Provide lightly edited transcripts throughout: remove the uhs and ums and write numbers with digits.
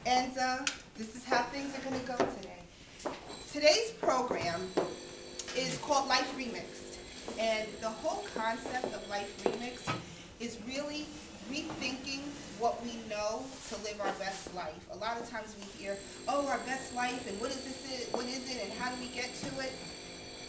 And this is how things are going to go today. Today's program is called Life Remixed. And the whole concept of Life Remixed is really rethinking what we know to live our best life. A lot of times we hear, oh, our best life, and what is it, and how do we get to it?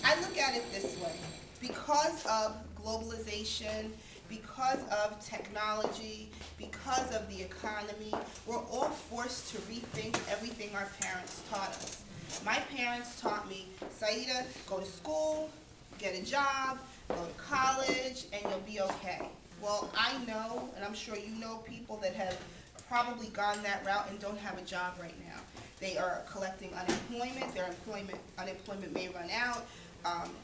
I look at it this way. Because of globalization, because of technology, because of the economy, we're all forced to rethink everything our parents taught us. My parents taught me, Saideh, go to school, get a job, go to college, and you'll be okay. Well, I know, and I'm sure you know people that have probably gone that route and don't have a job right now. They are collecting unemployment, their unemployment may run out.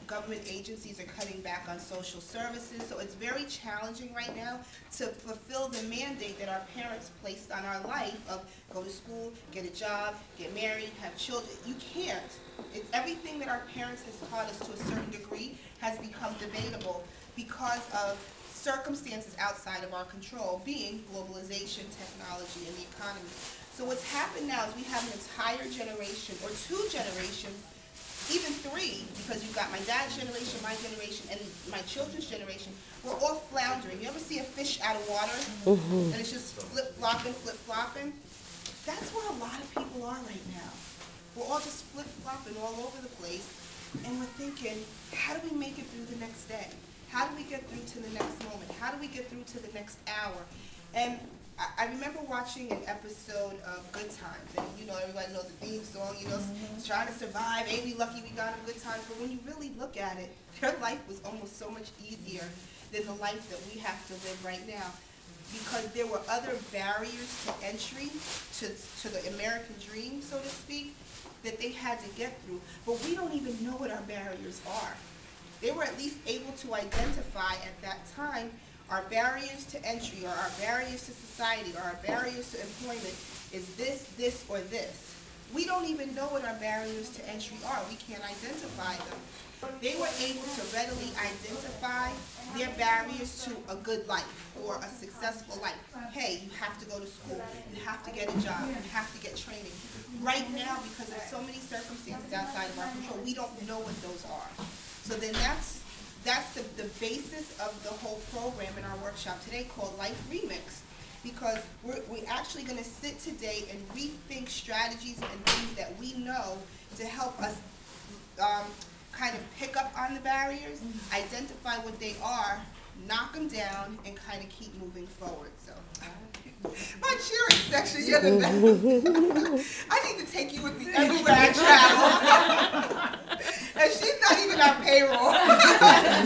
Government agencies are cutting back on social services, so it's very challenging right now to fulfill the mandate that our parents placed on our life of go to school, get a job, get married, have children. You can't. Everything that our parents has taught us to a certain degree has become debatable because of circumstances outside of our control, being globalization, technology, and the economy. So what's happened now is we have an entire generation, or two generations, even three, because you've got my dad's generation, my generation, and my children's generation, we're all floundering. You ever see a fish out of water, and it's just flip-flopping, flip-flopping? That's where a lot of people are right now. We're all just flip-flopping all over the place, and we're thinking, how do we make it through the next day? How do we get through to the next moment? How do we get through to the next hour? And I remember watching an episode of Good Times, and you know, everybody knows the theme song, you know, trying to survive, ain't we lucky we got a good times, but when you really look at it, their life was almost so much easier than the life that we have to live right now, because there were other barriers to entry to the American dream, so to speak, that they had to get through, but we don't even know what our barriers are. They were at least able to identify at that time our barriers to entry, or our barriers to society, or our barriers to employment is this, or this. We don't even know what our barriers to entry are. We can't identify them. They were able to readily identify their barriers to a good life or a successful life. Hey, you have to go to school, you have to get a job, you have to get training. Right now, because of so many circumstances outside of our control, we don't know what those are. So then that's the basis of the whole program in our workshop today, called Life Remixed, because we're actually going to sit today and rethink strategies and things that we know to help us kind of pick up on the barriers, identify what they are, knock them down, and kind of keep moving forward. So, my cheering section, you're the best. I need to take you with me everywhere I travel. And she's not even on payroll. I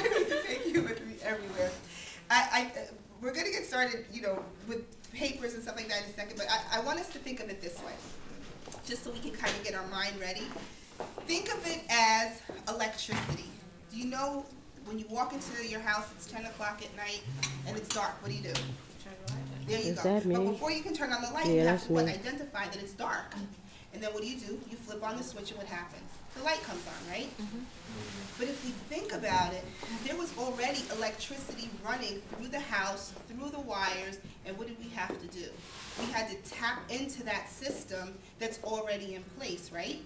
need to take you with me everywhere. We're going to get started, you know, with papers and stuff like that in a second, but I want us to think of it this way, just so we can kind of get our mind ready. Think of it as electricity. Do you know when you walk into your house, it's 10 o'clock at night, and it's dark, what do you do? Turn the light on. There you go. But before you can turn on the light, you have to identify that it's dark. And then what do? You flip on the switch, and what happens? The light comes on, right? But if we think about it, there was already electricity running through the house, through the wires, and what did we have to do? We had to tap into that system that's already in place, right?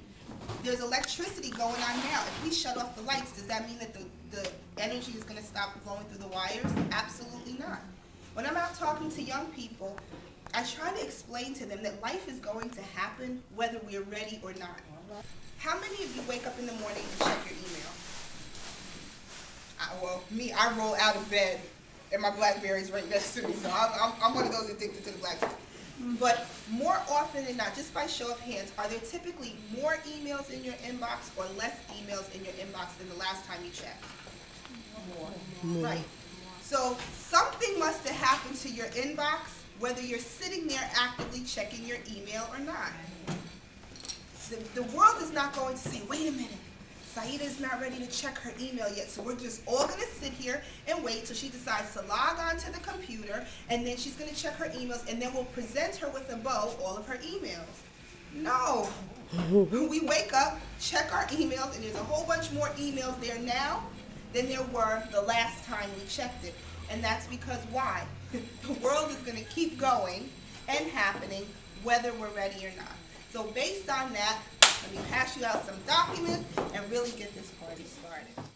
There's electricity going on now. If we shut off the lights, does that mean that the energy is going to stop flowing through the wires? Absolutely not. When I'm out talking to young people, I try to explain to them that life is going to happen whether we're ready or not. How many of you wake up in the morning and check your email? Well, me, I roll out of bed and my BlackBerry's right next to me, so I'm one of those addicted to the BlackBerry. But more often than not, just by show of hands, are there typically more emails in your inbox or less emails in your inbox than the last time you checked? More. Right. So something must have happened to your inbox, whether you're sitting there actively checking your email or not. The world is not going to say, wait a minute, Saideh's not ready to check her email yet, so we're just all going to sit here and wait till she decides to log on to the computer, and then she's going to check her emails, and then we'll present her with a bow all of her emails. No. We wake up, check our emails, and there's a whole bunch more emails there now than there were the last time we checked it. And that's because why? The world is going to keep going, and happening, whether we're ready or not. So based on that, let me pass you out some documents and really get this party started.